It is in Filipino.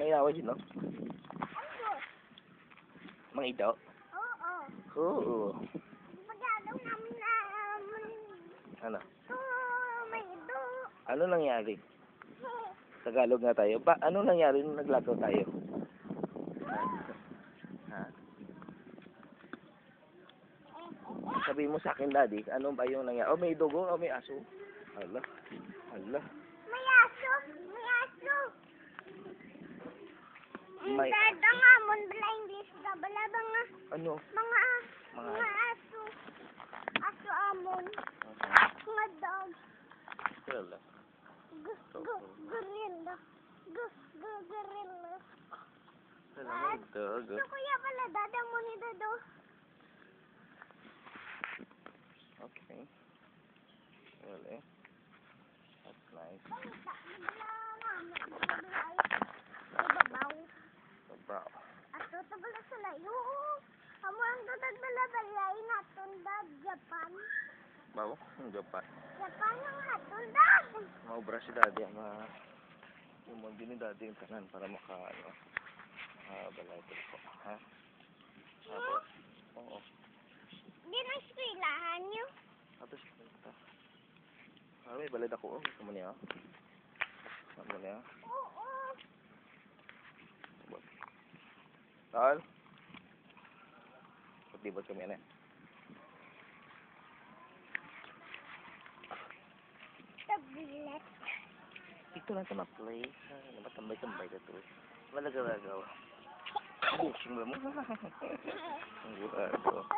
May away yun, no? Mga ito? Oo. Oo. Pagkadaw namin na Ano? may ito. Ano nangyari? Tagalog nga tayo. Ano nangyari nung naglakaw tayo? Ha? Sabi mo sa akin, Daddy, ano ba yung nangyari? Oh, may dugo, oh, may aso. Hala. Hala. May aso. May aso. May... Dada nga, mon bala English ka. Bala ba nga? Ano? Mga aso. Aso amon. Mga dog. Hala. Gorilla. Gorilla. Hala, may dog. Ito kuya pala, dada mo ni Dado. Okay. Really? That's nice. Ibabaw. So, bro. Ato to bala sa layo. Amo ang dudad bala balay naton dad Japan. Bawo? Japan. Japan ang naton dad. Maubra si Daddy. Yung din ni Daddy yung tanan para ano. Balay ko po. Ha? Apo? Oo. Di na eskwelahan nyo. Ato siya. May balay ako. Gusto mo niya? Gusto mo niya? Oo. Tal? Pagdibot kami yan eh. Tablet. Ito lang sa ma-play. Matambay-tambay ka to. Malagaw-lagaw. Bushing ba mo? Ang gurado.